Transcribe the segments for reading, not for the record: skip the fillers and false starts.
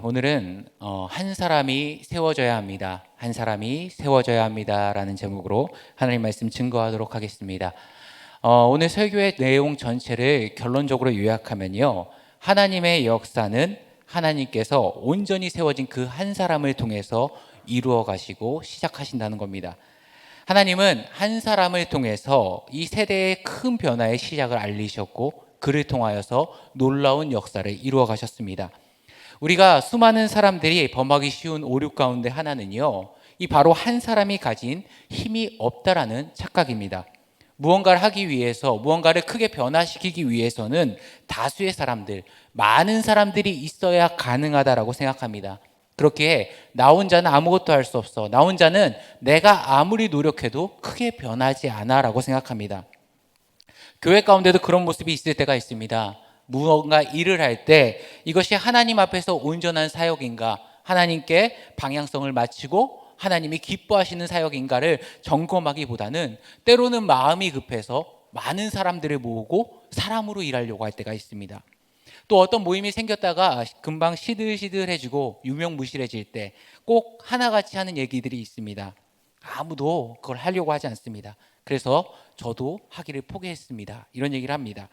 오늘은 한 사람이 세워져야 합니다. 한 사람이 세워져야 합니다라는 제목으로 하나님 말씀 증거하도록 하겠습니다. 오늘 설교의 내용 전체를 결론적으로 요약하면요, 하나님의 역사는 하나님께서 온전히 세워진 그 한 사람을 통해서 이루어 가시고 시작하신다는 겁니다. 하나님은 한 사람을 통해서 이 세대의 큰 변화의 시작을 알리셨고, 그를 통하여서 놀라운 역사를 이루어 가셨습니다. 우리가 수많은 사람들이 범하기 쉬운 오류 가운데 하나는요, 이 바로 한 사람이 가진 힘이 없다라는 착각입니다. 무언가를 하기 위해서, 무언가를 크게 변화시키기 위해서는 다수의 사람들, 많은 사람들이 있어야 가능하다라고 생각합니다. 그렇게 나 혼자는 아무것도 할 수 없어, 나 혼자는 내가 아무리 노력해도 크게 변하지 않아 라고 생각합니다. 교회 가운데도 그런 모습이 있을 때가 있습니다. 무언가 일을 할 때 이것이 하나님 앞에서 온전한 사역인가, 하나님께 방향성을 맞추고 하나님이 기뻐하시는 사역인가를 점검하기보다는 때로는 마음이 급해서 많은 사람들을 모으고 사람으로 일하려고 할 때가 있습니다. 또 어떤 모임이 생겼다가 금방 시들시들해지고 유명무실해질 때 꼭 하나같이 하는 얘기들이 있습니다. 아무도 그걸 하려고 하지 않습니다. 그래서 저도 하기를 포기했습니다. 이런 얘기를 합니다.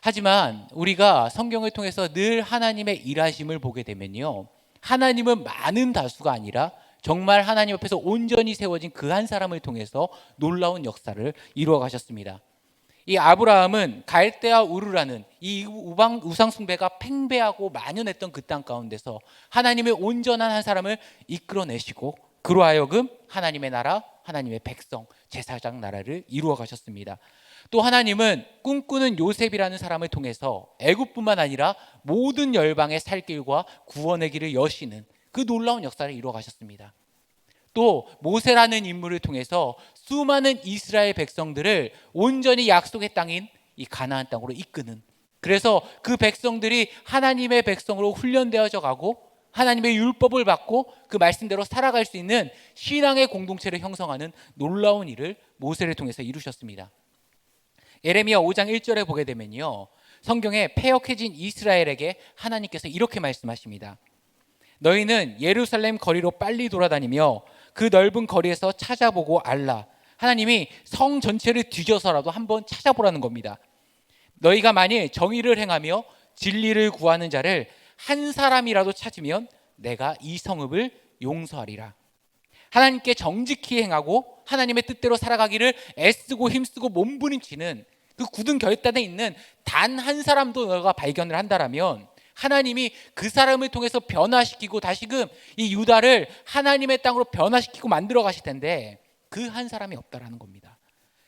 하지만 우리가 성경을 통해서 늘 하나님의 일하심을 보게 되면요, 하나님은 많은 다수가 아니라 정말 하나님 앞에서 온전히 세워진 그 한 사람을 통해서 놀라운 역사를 이루어 가셨습니다. 이 아브라함은 갈대아 우르라는 이 우상 숭배가 팽배하고 만연했던 그 땅 가운데서 하나님의 온전한 한 사람을 이끌어내시고, 그로 하여금 하나님의 나라, 하나님의 백성, 제사장 나라를 이루어 가셨습니다. 또 하나님은 꿈꾸는 요셉이라는 사람을 통해서 애굽뿐만 아니라 모든 열방의 살 길과 구원의 길을 여시는 그 놀라운 역사를 이루어 가셨습니다. 또 모세라는 인물을 통해서 수많은 이스라엘 백성들을 온전히 약속의 땅인 이 가나안 땅으로 이끄는, 그래서 그 백성들이 하나님의 백성으로 훈련되어져 가고 하나님의 율법을 받고 그 말씀대로 살아갈 수 있는 신앙의 공동체를 형성하는 놀라운 일을 모세를 통해서 이루셨습니다. 예레미야 5장 1절에 보게 되면요, 성경에 패역해진 이스라엘에게 하나님께서 이렇게 말씀하십니다. 너희는 예루살렘 거리로 빨리 돌아다니며 그 넓은 거리에서 찾아보고 알라. 하나님이 성 전체를 뒤져서라도 한번 찾아보라는 겁니다. 너희가 만일 정의를 행하며 진리를 구하는 자를 한 사람이라도 찾으면 내가 이 성읍을 용서하리라. 하나님께 정직히 행하고 하나님의 뜻대로 살아가기를 애쓰고 힘쓰고 몸부림치는 그 굳은 결단에 있는 단 한 사람도 너가 발견을 한다라면 하나님이 그 사람을 통해서 변화시키고 다시금 이 유다를 하나님의 땅으로 변화시키고 만들어 가실 텐데 그 한 사람이 없다라는 겁니다.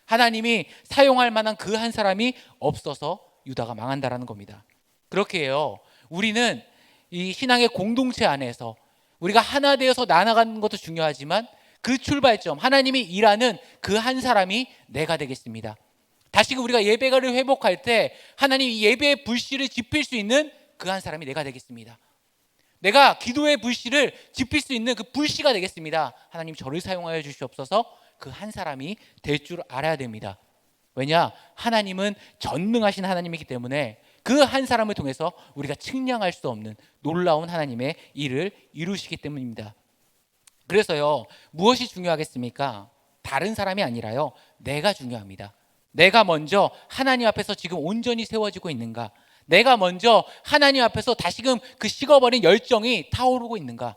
하나님이 사용할 만한 그 한 사람이 없어서 유다가 망한다라는 겁니다. 그렇게 해요, 우리는 이 신앙의 공동체 안에서 우리가 하나 되어서 나아가는 것도 중요하지만 그 출발점, 하나님이 일하는 그 한 사람이 내가 되겠습니다. 다시금 우리가 예배를 회복할 때 하나님 이 예배의 불씨를 지필 수 있는 그 한 사람이 내가 되겠습니다. 내가 기도의 불씨를 지필 수 있는 그 불씨가 되겠습니다. 하나님 저를 사용하여 주시옵소서. 그 한 사람이 될 줄 알아야 됩니다. 왜냐? 하나님은 전능하신 하나님이기 때문에 그 한 사람을 통해서 우리가 측량할 수 없는 놀라운 하나님의 일을 이루시기 때문입니다. 그래서요, 무엇이 중요하겠습니까? 다른 사람이 아니라요, 내가 중요합니다. 내가 먼저 하나님 앞에서 지금 온전히 세워지고 있는가? 내가 먼저 하나님 앞에서 다시금 그 식어버린 열정이 타오르고 있는가?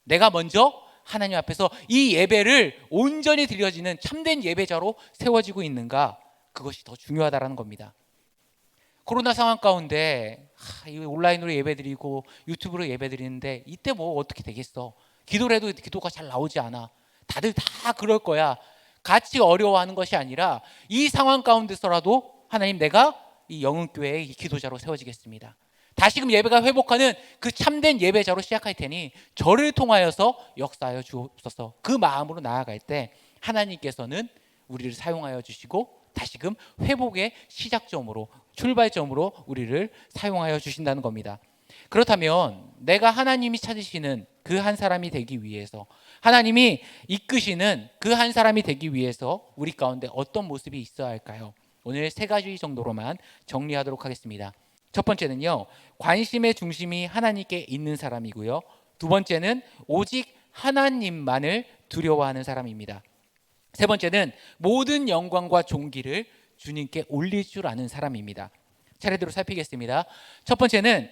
내가 먼저 하나님 앞에서 이 예배를 온전히 드려지는 참된 예배자로 세워지고 있는가? 그것이 더 중요하다는 겁니다. 코로나 상황 가운데 온라인으로 예배드리고 유튜브로 예배드리는데 이때 뭐 어떻게 되겠어? 기도를 해도 기도가 잘 나오지 않아. 다들 다 그럴 거야. 같이 어려워하는 것이 아니라 이 상황 가운데서라도 하나님, 내가 이 영흥교회의 기도자로 세워지겠습니다. 다시금 예배가 회복하는 그 참된 예배자로 시작할 테니 저를 통하여서 역사하여 주옵소서. 그 마음으로 나아갈 때 하나님께서는 우리를 사용하여 주시고 다시금 회복의 시작점으로, 출발점으로 우리를 사용하여 주신다는 겁니다. 그렇다면 내가 하나님이 찾으시는 그 한 사람이 되기 위해서, 하나님이 이끄시는 그 한 사람이 되기 위해서 우리 가운데 어떤 모습이 있어야 할까요? 오늘 세 가지 정도로만 정리하도록 하겠습니다. 첫 번째는요, 관심의 중심이 하나님께 있는 사람이고요. 두 번째는 오직 하나님만을 두려워하는 사람입니다. 세 번째는 모든 영광과 존귀를 주님께 올릴 줄 아는 사람입니다. 차례대로 살피겠습니다. 첫 번째는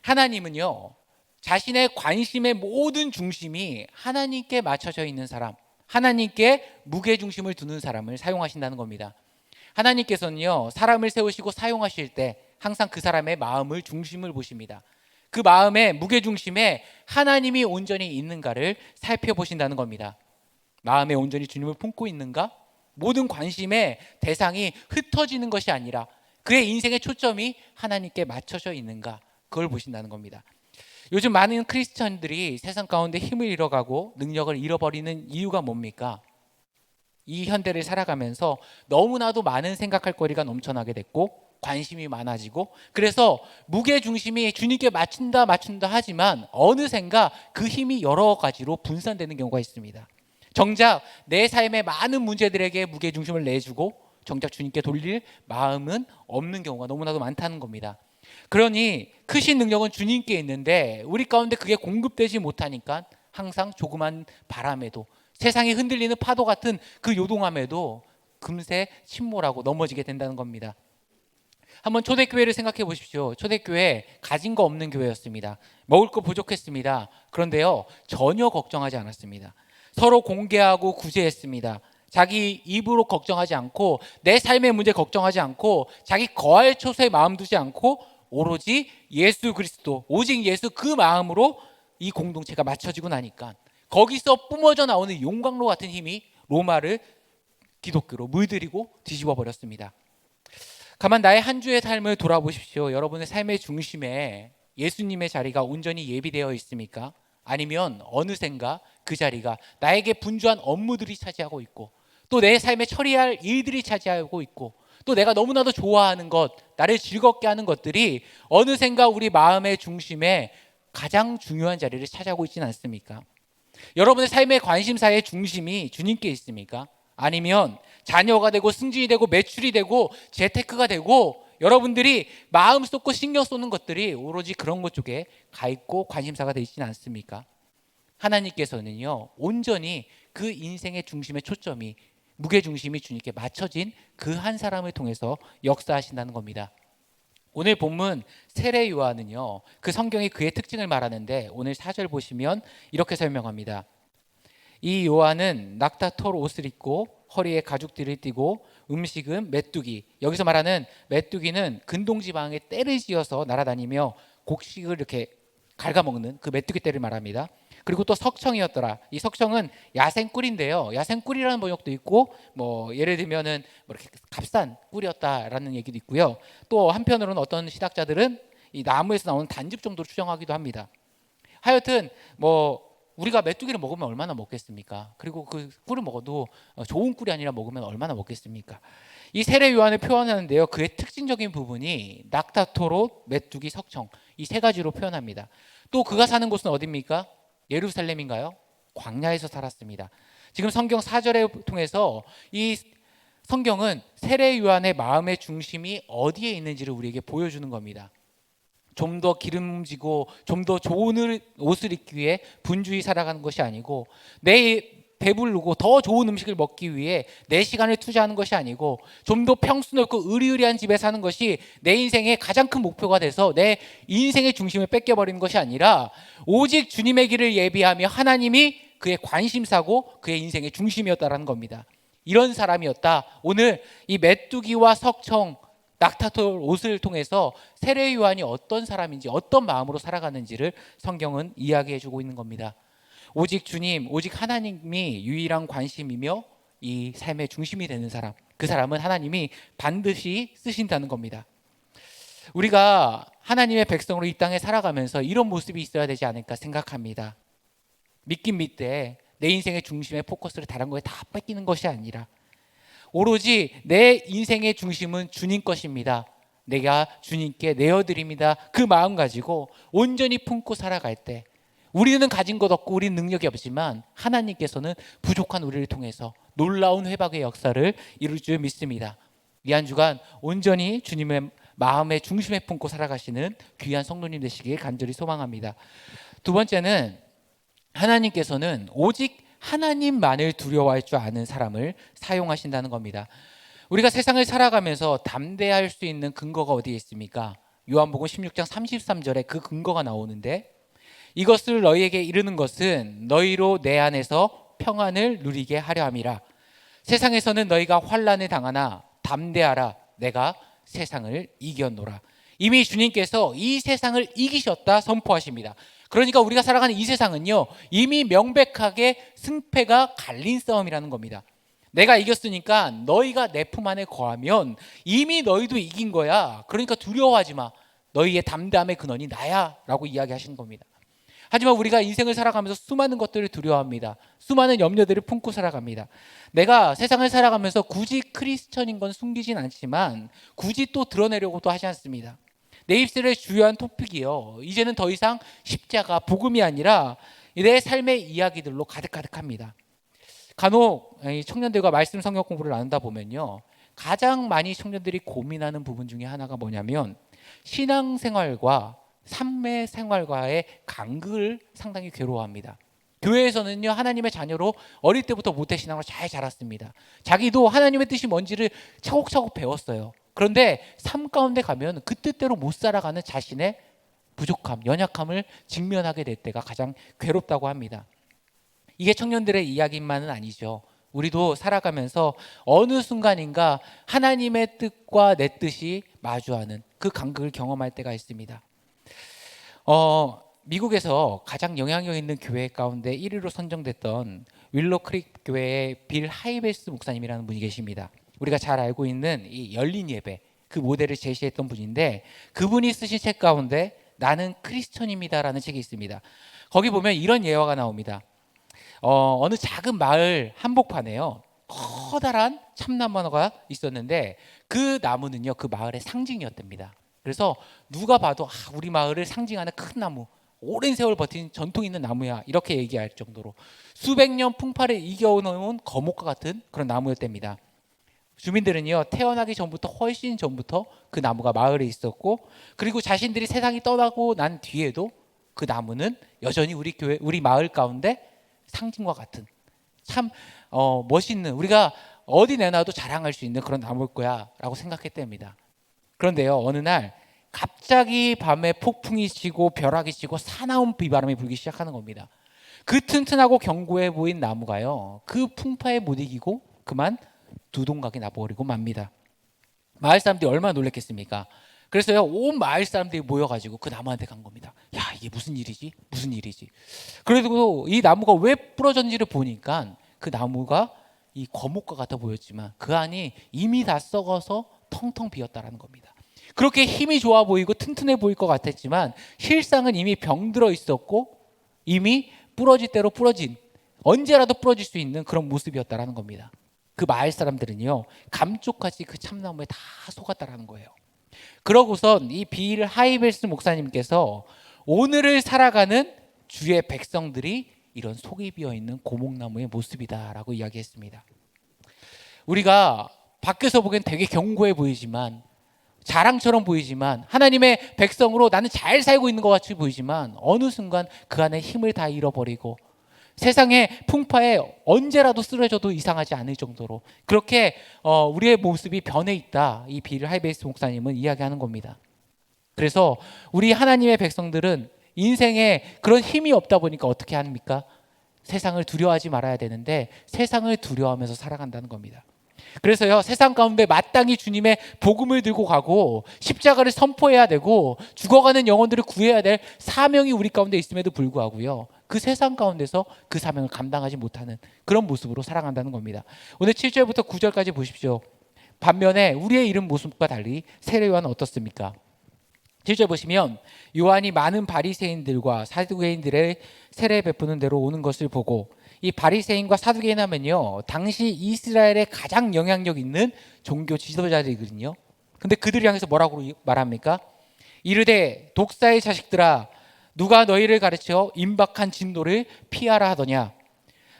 하나님은요, 자신의 관심의 모든 중심이 하나님께 맞춰져 있는 사람, 하나님께 무게중심을 두는 사람을 사용하신다는 겁니다. 하나님께서는요, 사람을 세우시고 사용하실 때 항상 그 사람의 마음을 중심을 보십니다. 그 마음의 무게중심에 하나님이 온전히 있는가를 살펴보신다는 겁니다. 마음에 온전히 주님을 품고 있는가? 모든 관심의 대상이 흩어지는 것이 아니라 그의 인생의 초점이 하나님께 맞춰져 있는가? 그걸 보신다는 겁니다. 요즘 많은 크리스천들이 세상 가운데 힘을 잃어가고 능력을 잃어버리는 이유가 뭡니까? 이 현대를 살아가면서 너무나도 많은 생각할 거리가 넘쳐나게 됐고 관심이 많아지고, 그래서 무게중심이 주님께 맞춘다 하지만 어느샌가 그 힘이 여러 가지로 분산되는 경우가 있습니다. 정작 내 삶의 많은 문제들에게 무게중심을 내주고 정작 주님께 돌릴 마음은 없는 경우가 너무나도 많다는 겁니다. 그러니 크신 능력은 주님께 있는데 우리 가운데 그게 공급되지 못하니까 항상 조그만 바람에도, 세상이 흔들리는 파도 같은 그 요동함에도 금세 침몰하고 넘어지게 된다는 겁니다. 한번 초대교회를 생각해 보십시오. 초대교회 가진 거 없는 교회였습니다. 먹을 거 부족했습니다. 그런데요, 전혀 걱정하지 않았습니다. 서로 공개하고 구제했습니다. 자기 입으로 걱정하지 않고, 내 삶의 문제 걱정하지 않고, 자기 거할 처소에 마음 두지 않고 오로지 예수 그리스도, 오직 예수, 그 마음으로 이 공동체가 맞춰지고 나니까 거기서 뿜어져 나오는 용광로 같은 힘이 로마를 기독교로 물들이고 뒤집어 버렸습니다. 가만 나의 한 주의 삶을 돌아보십시오. 여러분의 삶의 중심에 예수님의 자리가 온전히 예비되어 있습니까? 아니면 어느샌가 그 자리가 나에게 분주한 업무들이 차지하고 있고, 또 내 삶에 처리할 일들이 차지하고 있고, 또 내가 너무나도 좋아하는 것, 나를 즐겁게 하는 것들이 어느샌가 우리 마음의 중심에 가장 중요한 자리를 차지하고 있지는 않습니까? 여러분의 삶의 관심사의 중심이 주님께 있습니까? 아니면 자녀가 되고 승진이 되고 매출이 되고 재테크가 되고 여러분들이 마음 쏟고 신경 쏟는 것들이 오로지 그런 것 쪽에 가 있고 관심사가 되어 있지는 않습니까? 하나님께서는요, 온전히 그 인생의 중심의 초점이, 무게중심이 주님께 맞춰진 그 한 사람을 통해서 역사하신다는 겁니다. 오늘 본문 세례 요한은요, 그 성경이 그의 특징을 말하는데 오늘 4절 보시면 이렇게 설명합니다. 이 요한은 낙타털 옷을 입고 허리에 가죽띠를 띠고 음식은 메뚜기, 여기서 말하는 메뚜기는 근동지방에 떼를 지어서 날아다니며 곡식을 이렇게 갉아먹는 그 메뚜기 떼를 말합니다. 그리고 또 석청이었더라. 이 석청은 야생 꿀인데요, 야생 꿀이라는 번역도 있고, 뭐 예를 들면은 뭐 이렇게 값싼 꿀이었다라는 얘기도 있고요. 또 한편으로는 어떤 신학자들은 이 나무에서 나오는 단즙 정도로 추정하기도 합니다. 하여튼 뭐 우리가 메뚜기를 먹으면 얼마나 먹겠습니까? 그리고 그 꿀을 먹어도 좋은 꿀이 아니라 먹으면 얼마나 먹겠습니까? 이 세례 요한을 표현하는데요, 그의 특징적인 부분이 낙타토로, 메뚜기, 석청, 이 세 가지로 표현합니다. 또 그가 사는 곳은 어디입니까? 예루살렘인가요? 광야에서 살았습니다. 지금 성경 4절을 통해서 이 성경은 세례 요한의 마음의 중심이 어디에 있는지를 우리에게 보여주는 겁니다. 좀 더 기름지고 좀 더 좋은 옷을 입기 위해 분주히 살아가는 것이 아니고, 내 배부르고 더 좋은 음식을 먹기 위해 내 시간을 투자하는 것이 아니고, 좀 더 평수 넓고 의리의리한 집에 사는 것이 내 인생의 가장 큰 목표가 돼서 내 인생의 중심을 뺏겨버리는 것이 아니라 오직 주님의 길을 예비하며 하나님이 그의 관심사고 그의 인생의 중심이었다라는 겁니다. 이런 사람이었다. 오늘 이 메뚜기와 석청, 낙타털 옷을 통해서 세례 요한이 어떤 사람인지, 어떤 마음으로 살아가는지를 성경은 이야기해주고 있는 겁니다. 오직 주님, 오직 하나님이 유일한 관심이며 이 삶의 중심이 되는 사람, 그 사람은 하나님이 반드시 쓰신다는 겁니다. 우리가 하나님의 백성으로 이 땅에 살아가면서 이런 모습이 있어야 되지 않을까 생각합니다. 믿긴 믿되 내 인생의 중심의 포커스를 다른 거에 다 뺏기는 것이 아니라 오로지 내 인생의 중심은 주님 것입니다. 내가 주님께 내어드립니다. 그 마음 가지고 온전히 품고 살아갈 때 우리는 가진 것 없고 우리는 능력이 없지만 하나님께서는 부족한 우리를 통해서 놀라운 회복의 역사를 이룰 줄 믿습니다. 이 한 주간 온전히 주님의 마음의 중심에 품고 살아가시는 귀한 성도님 되시길 간절히 소망합니다. 두 번째는 하나님께서는 오직 하나님만을 두려워할 줄 아는 사람을 사용하신다는 겁니다. 우리가 세상을 살아가면서 담대할 수 있는 근거가 어디에 있습니까? 요한복음 16장 33절에 그 근거가 나오는데, 이것을 너희에게 이르는 것은 너희로 내 안에서 평안을 누리게 하려 함이라. 세상에서는 너희가 환난을 당하나 담대하라, 내가 세상을 이겼노라. 이미 주님께서 이 세상을 이기셨다 선포하십니다. 그러니까 우리가 살아가는 이 세상은요, 이미 명백하게 승패가 갈린 싸움이라는 겁니다. 내가 이겼으니까 너희가 내 품 안에 거하면 이미 너희도 이긴 거야. 그러니까 두려워하지 마. 너희의 담대함의 근원이 나야 라고 이야기하시는 겁니다. 하지만 우리가 인생을 살아가면서 수많은 것들을 두려워합니다. 수많은 염려들을 품고 살아갑니다. 내가 세상을 살아가면서 굳이 크리스천인 건 숨기진 않지만 굳이 또 드러내려고도 하지 않습니다. 내 입술의 주요한 토픽이요, 이제는 더 이상 십자가, 복음이 아니라 내 삶의 이야기들로 가득합니다. 간혹 청년들과 말씀 성경 공부를 나누다 보면요, 가장 많이 청년들이 고민하는 부분 중에 하나가 뭐냐면 신앙생활과 삶의 생활과의 간극을 상당히 괴로워합니다. 교회에서는요, 하나님의 자녀로 어릴 때부터 모태신앙으로 잘 자랐습니다. 자기도 하나님의 뜻이 뭔지를 차곡차곡 배웠어요. 그런데 삶 가운데 가면 그 뜻대로 못 살아가는 자신의 부족함, 연약함을 직면하게 될 때가 가장 괴롭다고 합니다. 이게 청년들의 이야기만은 아니죠. 우리도 살아가면서 어느 순간인가 하나님의 뜻과 내 뜻이 마주하는 그 간극을 경험할 때가 있습니다. 미국에서 가장 영향력 있는 교회 가운데 1위로 선정됐던 윌로 크릭 교회의 빌 하이베스 목사님이라는 분이 계십니다. 우리가 잘 알고 있는 이 열린 예배, 그 모델을 제시했던 분인데, 그분이 쓰신 책 가운데 나는 크리스천입니다라는 책이 있습니다. 거기 보면 이런 예화가 나옵니다. 어느 작은 마을 한복판에요, 커다란 참나무가 있었는데 그 나무는요, 그 마을의 상징이었답니다. 그래서 누가 봐도 우리 마을을 상징하는 큰 나무, 오랜 세월 버틴 전통 있는 나무야, 이렇게 얘기할 정도로 수백 년 풍파를 이겨놓은 거목과 같은 그런 나무였답니다. 주민들은요, 태어나기 전부터, 훨씬 전부터 그 나무가 마을에 있었고, 그리고 자신들이 세상이 떠나고 난 뒤에도 그 나무는 여전히 우리 교회, 우리 마을 가운데 상징과 같은 참 멋있는, 우리가 어디 내놔도 자랑할 수 있는 그런 나무일 거야 라고 생각했답니다. 그런데요, 어느 날 갑자기 밤에 폭풍이 치고 벼락이 치고 사나운 비바람이 불기 시작하는 겁니다. 그 튼튼하고 견고해 보인 나무가요, 그 풍파에 못 이기고 그만 두동강이 나버리고 맙니다. 마을 사람들이 얼마나 놀랐겠습니까? 그래서요, 온 마을 사람들이 모여가지고 그 나무한테 간 겁니다. 야, 이게 무슨 일이지? 무슨 일이지? 그래도 이 나무가 왜 부러졌는지를 보니까 그 나무가 이 거목과 같아 보였지만 그 안이 이미 다 썩어서 텅텅 비었다라는 겁니다. 그렇게 힘이 좋아 보이고 튼튼해 보일 것 같았지만 실상은 이미 병들어 있었고 이미 부러질 대로 부러진, 언제라도 부러질 수 있는 그런 모습이었다라는 겁니다. 그 마을 사람들은요, 감쪽같이 그 참나무에 다 속았다라는 거예요. 그러고선 이 빌 하이베스 목사님께서 오늘을 살아가는 주의 백성들이 이런 속이 비어있는 고목나무의 모습이다라고 이야기했습니다. 우리가 밖에서 보기엔 되게 견고해 보이지만, 자랑처럼 보이지만, 하나님의 백성으로 나는 잘 살고 있는 것 같이 보이지만 어느 순간 그 안에 힘을 다 잃어버리고 세상의 풍파에 언제라도 쓰러져도 이상하지 않을 정도로 그렇게 우리의 모습이 변해 있다, 이 빌 하이베이스 목사님은 이야기하는 겁니다. 그래서 우리 하나님의 백성들은 인생에 그런 힘이 없다 보니까 어떻게 합니까? 세상을 두려워하지 말아야 되는데 세상을 두려워하면서 살아간다는 겁니다. 그래서요, 세상 가운데 마땅히 주님의 복음을 들고 가고 십자가를 선포해야 되고 죽어가는 영혼들을 구해야 될 사명이 우리 가운데 있음에도 불구하고요, 그 세상 가운데서 그 사명을 감당하지 못하는 그런 모습으로 살아간다는 겁니다. 오늘 7절부터 9절까지 보십시오. 반면에 우리의 이런 모습과 달리 세례 요한은 어떻습니까? 7절 보시면 요한이 많은 바리새인들과 사두개인들의 세례 베푸는 대로 오는 것을 보고, 이 바리새인과 사두개인 하면요, 당시 이스라엘의 가장 영향력 있는 종교 지도자들이거든요. 근데 그들을 향해서 뭐라고 말합니까? 이르되 독사의 자식들아, 누가 너희를 가르쳐 임박한 진노를 피하라 하더냐?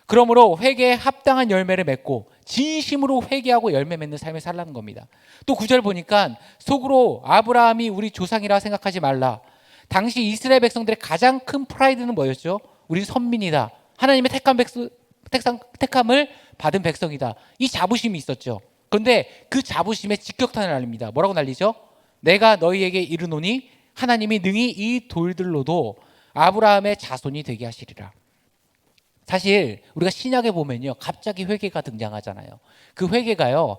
그러므로 회개에 합당한 열매를 맺고 진심으로 회개하고 열매 맺는 삶을 살라는 겁니다. 또 9절 보니까 속으로 아브라함이 우리 조상이라 생각하지 말라. 당시 이스라엘 백성들의 가장 큰 프라이드는 뭐였죠? 우리 선민이다. 하나님의 택함을 받은 백성이다. 이 자부심이 있었죠. 그런데 그 자부심에 직격탄을 날립니다. 뭐라고 날리죠? 내가 너희에게 이르노니 하나님이 능히 이 돌들로도 아브라함의 자손이 되게 하시리라. 사실 우리가 신약에 보면요, 갑자기 회개가 등장하잖아요. 그 회개가요,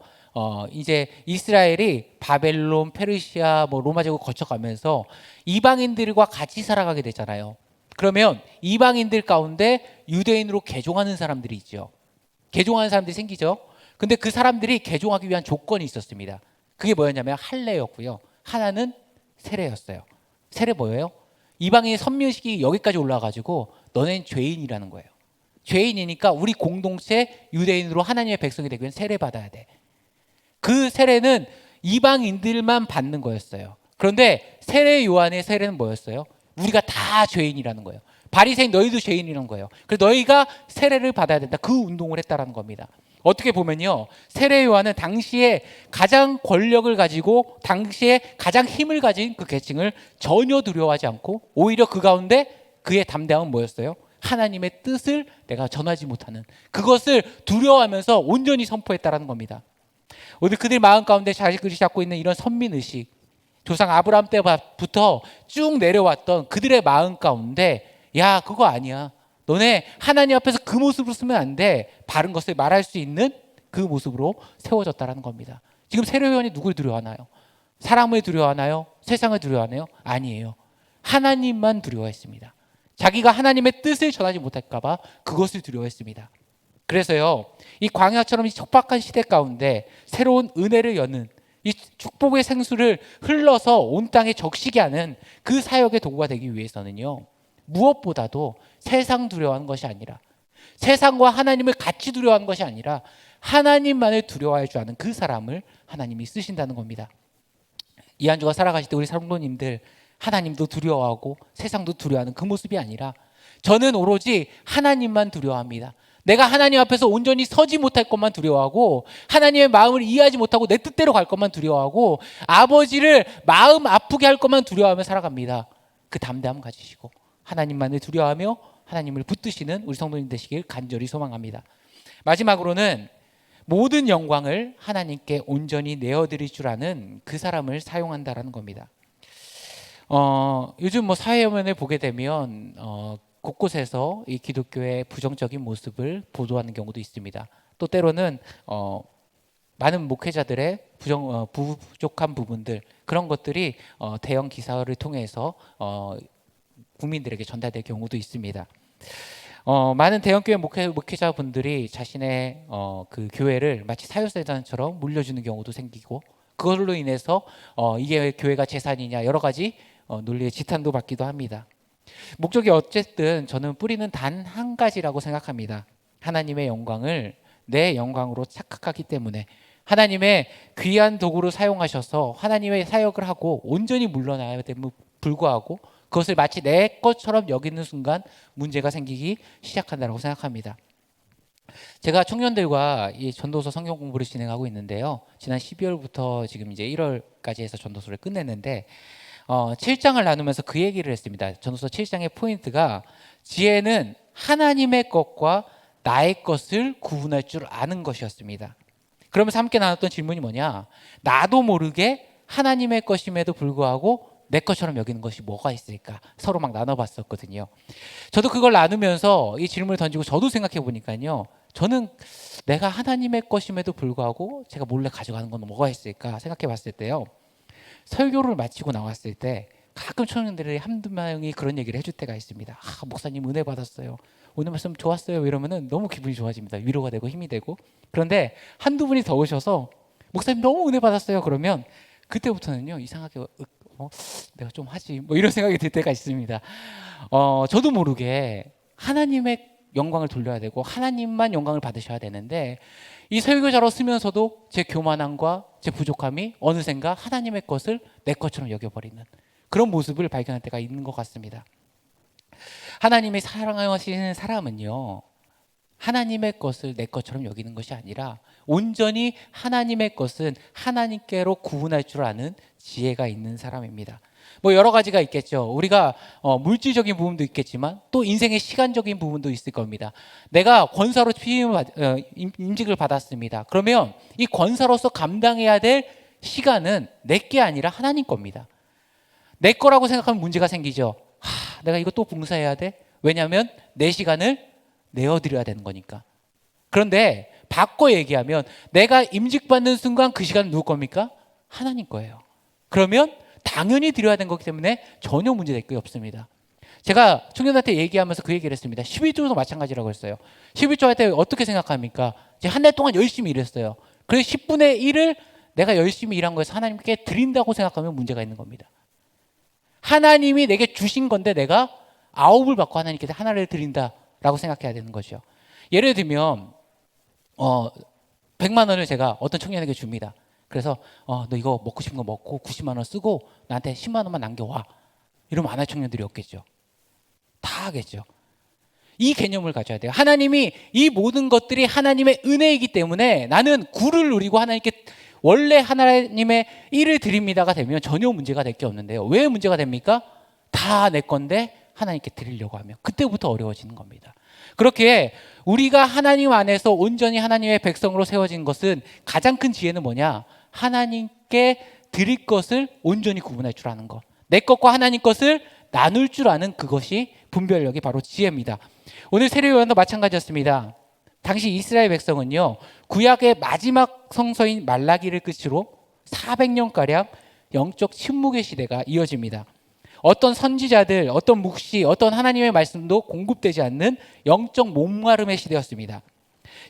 이제 이스라엘이 바벨론, 페르시아, 로마 제국 거쳐가면서 이방인들과 같이 살아가게 되잖아요. 그러면 이방인들 가운데 유대인으로 개종하는 사람들이 있죠. 개종하는 사람들이 생기죠. 근데 그 사람들이 개종하기 위한 조건이 있었습니다. 그게 뭐였냐면 할례였고요. 하나는 세례였어요. 세례 뭐예요? 이방인 선민의식이 여기까지 올라가지고 너넨 죄인이라는 거예요. 죄인이니까 우리 공동체 유대인으로 하나님의 백성이 되기 위해 세례받아야 돼. 그 세례는 이방인들만 받는 거였어요. 그런데 세례 요한의 세례는 뭐였어요? 우리가 다 죄인이라는 거예요. 바리새인 너희도 죄인이라는 거예요. 그래서 너희가 세례를 받아야 된다. 그 운동을 했다라는 겁니다. 어떻게 보면요, 세례 요한은 당시에 가장 권력을 가지고 당시에 가장 힘을 가진 그 계층을 전혀 두려워하지 않고 오히려 그 가운데 그의 담대함은 뭐였어요? 하나님의 뜻을 내가 전하지 못하는 그것을 두려워하면서 온전히 선포했다라는 겁니다. 오늘 그들 마음 가운데 자식들이 갖고 있는 이런 선민의식, 조상 아브라함 때부터 쭉 내려왔던 그들의 마음 가운데, 야, 그거 아니야. 너네 하나님 앞에서 그 모습으로 쓰면 안 돼. 바른 것을 말할 수 있는 그 모습으로 세워졌다라는 겁니다. 지금 세례요한이 누굴 두려워하나요? 사람을 두려워하나요? 세상을 두려워하나요? 아니에요. 하나님만 두려워했습니다. 자기가 하나님의 뜻을 전하지 못할까 봐 그것을 두려워했습니다. 그래서요, 이 광야처럼 이 척박한 시대 가운데 새로운 은혜를 여는 이 축복의 생수를 흘러서 온 땅에 적시게 하는 그 사역의 도구가 되기 위해서는요, 무엇보다도 세상 두려워하는 것이 아니라, 세상과 하나님을 같이 두려워하는 것이 아니라 하나님만을 두려워할 줄 아는 그 사람을 하나님이 쓰신다는 겁니다. 이 한 주가 살아가실 때 우리 성도님들, 하나님도 두려워하고 세상도 두려워하는 그 모습이 아니라 저는 오로지 하나님만 두려워합니다. 내가 하나님 앞에서 온전히 서지 못할 것만 두려워하고 하나님의 마음을 이해하지 못하고 내 뜻대로 갈 것만 두려워하고 아버지를 마음 아프게 할 것만 두려워하며 살아갑니다. 그 담대함 가지시고 하나님만을 두려워하며 하나님을 붙드시는 우리 성도님 되시길 간절히 소망합니다. 마지막으로는 모든 영광을 하나님께 온전히 내어드릴 줄 아는 그 사람을 사용한다라는 겁니다. 요즘 사회면을 보게 되면 곳곳에서 이 기독교의 부정적인 모습을 보도하는 경우도 있습니다. 또 때로는 많은 목회자들의 부족한 부분들, 그런 것들이 대형 기사를 통해서 국민들에게 전달될 경우도 있습니다. 많은 대형교회 목회자분들이 자신의 그 교회를 마치 사유재단처럼 물려주는 경우도 생기고, 그걸로 인해서 이게 교회가 재산이냐 여러 가지 논리의 지탄도 받기도 합니다. 목적이 어쨌든 저는 뿌리는 단 한 가지라고 생각합니다. 하나님의 영광을 내 영광으로 착각하기 때문에 하나님의 귀한 도구로 사용하셔서 하나님의 사역을 하고 온전히 물러나야 됨을 불구하고 그것을 마치 내 것처럼 여기는 순간 문제가 생기기 시작한다고 생각합니다. 제가 청년들과 이 전도서 성경 공부를 진행하고 있는데요. 지난 12월부터 지금 이제 1월까지 해서 전도서를 끝냈는데 7장을 나누면서 그 얘기를 했습니다. 전도서 7장의 포인트가 지혜는 하나님의 것과 나의 것을 구분할 줄 아는 것이었습니다. 그러면서 함께 나눴던 질문이 뭐냐? 나도 모르게 하나님의 것임에도 불구하고 내 것처럼 여기는 것이 뭐가 있을까? 서로 막 나눠봤었거든요. 저도 그걸 나누면서 이 질문을 던지고 저도 생각해 보니까요. 저는 내가 하나님의 것임에도 불구하고 제가 몰래 가져가는 건 뭐가 있을까 생각해 봤을 때요. 설교를 마치고 나왔을 때 가끔 청년들이 한두 명이 그런 얘기를 해줄 때가 있습니다. 목사님 은혜 받았어요. 오늘 말씀 좋았어요. 이러면은 너무 기분이 좋아집니다. 위로가 되고 힘이 되고. 그런데 한두 분이 더 오셔서 목사님 너무 은혜 받았어요. 그러면 그때부터는요, 이상하게 내가 좀 하지 이런 생각이 들 때가 있습니다. 저도 모르게 하나님의 영광을 돌려야 되고 하나님만 영광을 받으셔야 되는데 이 설교자로 쓰면서도 제 교만함과 제 부족함이 어느샌가 하나님의 것을 내 것처럼 여겨버리는 그런 모습을 발견할 때가 있는 것 같습니다. 하나님이 사랑하시는 사람은요, 하나님의 것을 내 것처럼 여기는 것이 아니라 온전히 하나님의 것은 하나님께로 구분할 줄 아는 지혜가 있는 사람입니다. 뭐 여러 가지가 있겠죠. 우리가 물질적인 부분도 있겠지만 또 인생의 시간적인 부분도 있을 겁니다. 내가 권사로 임직을 받았습니다. 그러면 이 권사로서 감당해야 될 시간은 내 게 아니라 하나님 겁니다. 내 거라고 생각하면 문제가 생기죠. 내가 이거 또 봉사해야 돼? 왜냐하면 내 시간을 내어드려야 되는 거니까. 그런데 바꿔 얘기하면 내가 임직받는 순간 그 시간은 누구 겁니까? 하나님 거예요. 그러면 당연히 드려야 되는 거기 때문에 전혀 문제될 게 없습니다. 제가 청년한테 얘기하면서 그 얘기를 했습니다. 11조도 마찬가지라고 했어요. 11조 할 때 어떻게 생각합니까? 한 달 동안 열심히 일했어요. 그래서 10분의 1을 내가 열심히 일한 거에서 하나님께 드린다고 생각하면 문제가 있는 겁니다. 하나님이 내게 주신 건데 내가 9을 받고 하나님께 하나를 드린다라고 생각해야 되는 거죠. 예를 들면 100만 원을 제가 어떤 청년에게 줍니다. 그래서 너 이거 먹고 싶은 거 먹고 90만 원 쓰고 나한테 10만 원만 남겨와. 이러면 안 할 청년들이 없겠죠. 다 하겠죠. 이 개념을 가져야 돼요. 하나님이 이 모든 것들이 하나님의 은혜이기 때문에 나는 구를 누리고 하나님께 원래 하나님의 일을 드립니다가 되면 전혀 문제가 될 게 없는데요. 왜 문제가 됩니까? 다 내 건데 하나님께 드리려고 하면 그때부터 어려워지는 겁니다. 그렇게 우리가 하나님 안에서 온전히 하나님의 백성으로 세워진 것은 가장 큰 지혜는 뭐냐? 하나님께 드릴 것을 온전히 구분할 줄 아는 것. 내 것과 하나님 것을 나눌 줄 아는 그것이 분별력이 바로 지혜입니다. 오늘 세례요한도 마찬가지였습니다. 당시 이스라엘 백성은요, 구약의 마지막 성서인 말라기를 끝으로 400년가량 영적 침묵의 시대가 이어집니다. 어떤 선지자들, 어떤 묵시, 어떤 하나님의 말씀도 공급되지 않는 영적 목마름의 시대였습니다.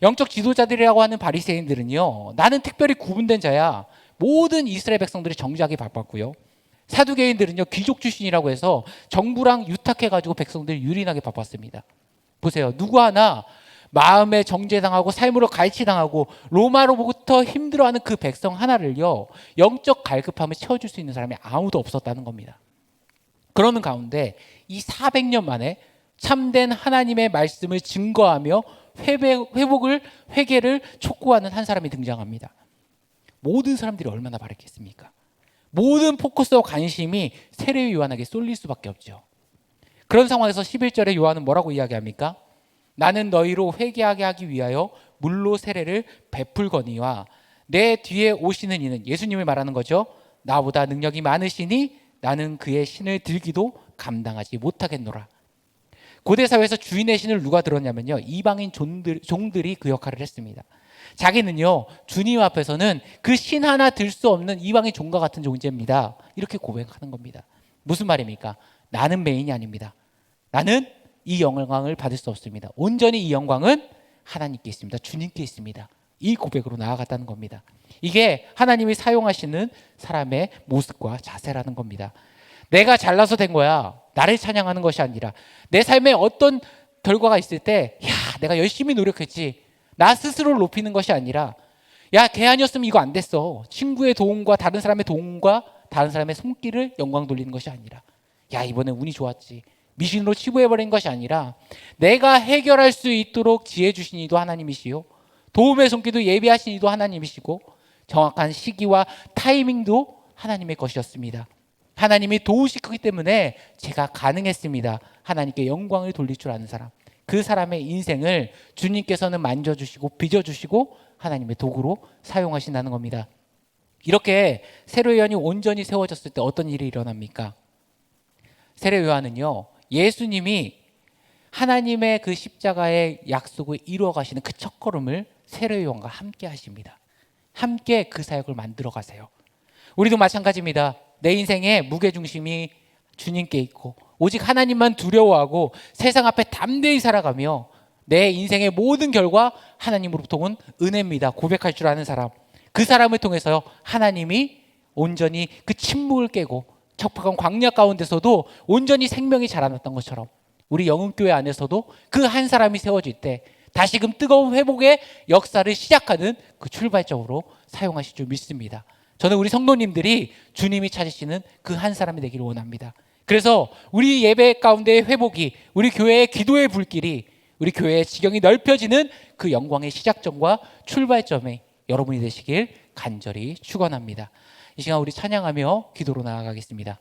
영적 지도자들이라고 하는 바리새인들은요, 나는 특별히 구분된 자야. 모든 이스라엘 백성들이 정죄하기 바빴고요. 사두개인들은요, 귀족 출신이라고 해서 정부랑 유탁해가지고 백성들이 유린하게 바빴습니다. 보세요. 누구 하나 마음에 정죄당하고 삶으로 갈취당하고 로마로부터 힘들어하는 그 백성 하나를요, 영적 갈급함을 채워줄 수 있는 사람이 아무도 없었다는 겁니다. 그러는 가운데 이 400년 만에 참된 하나님의 말씀을 증거하며 회개를 촉구하는 한 사람이 등장합니다. 모든 사람들이 얼마나 바랬겠습니까? 모든 포커스와 관심이 세례 요한에게 쏠릴 수밖에 없죠. 그런 상황에서 11절에 요한은 뭐라고 이야기합니까? 나는 너희로 회개하게 하기 위하여 물로 세례를 베풀거니와 내 뒤에 오시는 이는, 예수님을 말하는 거죠, 나보다 능력이 많으시니 나는 그의 신을 들기도 감당하지 못하겠노라. 고대 사회에서 주인의 신을 누가 들었냐면요, 이방인 종들이 그 역할을 했습니다. 자기는요, 주님 앞에서는 그 신 하나 들 수 없는 이방인 종과 같은 존재입니다. 이렇게 고백하는 겁니다. 무슨 말입니까? 나는 메인이 아닙니다. 나는 이 영광을 받을 수 없습니다. 온전히 이 영광은 하나님께 있습니다. 주님께 있습니다. 이 고백으로 나아갔다는 겁니다. 이게 하나님이 사용하시는 사람의 모습과 자세라는 겁니다. 내가 잘나서 된 거야, 나를 찬양하는 것이 아니라 내 삶에 어떤 결과가 있을 때, 내가 열심히 노력했지, 나 스스로를 높이는 것이 아니라, 걔 아니었으면 이거 안 됐어, 친구의 도움과 다른 사람의 도움과 다른 사람의 손길을 영광 돌리는 것이 아니라, 이번에 운이 좋았지, 미신으로 치부해버린 것이 아니라, 내가 해결할 수 있도록 지혜 주신 이도 하나님이시요, 도움의 손길도 예비하신 이도 하나님이시고, 정확한 시기와 타이밍도 하나님의 것이었습니다. 하나님이 도우시기 때문에 제가 가능했습니다. 하나님께 영광을 돌릴 줄 아는 사람, 그 사람의 인생을 주님께서는 만져주시고 빚어주시고 하나님의 도구로 사용하신다는 겁니다. 이렇게 세례 요한이 온전히 세워졌을 때 어떤 일이 일어납니까? 세례 요한은요, 예수님이 하나님의 그 십자가의 약속을 이루어 가시는 그 첫걸음을 세례 요한과 함께 하십니다. 함께 그 사역을 만들어 가세요. 우리도 마찬가지입니다. 내 인생의 무게중심이 주님께 있고 오직 하나님만 두려워하고 세상 앞에 담대히 살아가며 내 인생의 모든 결과 하나님으로부터 온 은혜입니다 고백할 줄 아는 사람, 그 사람을 통해서 하나님이 온전히 그 침묵을 깨고 척박한 광야 가운데서도 온전히 생명이 자라났던 것처럼 우리 영흥교회 안에서도 그 한 사람이 세워질 때 다시금 뜨거운 회복의 역사를 시작하는 그 출발점으로 사용하실 줄 믿습니다. 저는 우리 성도님들이 주님이 찾으시는 그 한 사람이 되기를 원합니다. 그래서 우리 예배 가운데의 회복이, 우리 교회의 기도의 불길이, 우리 교회의 지경이 넓혀지는 그 영광의 시작점과 출발점이 여러분이 되시길 간절히 축원합니다. 이 시간 우리 찬양하며 기도로 나아가겠습니다.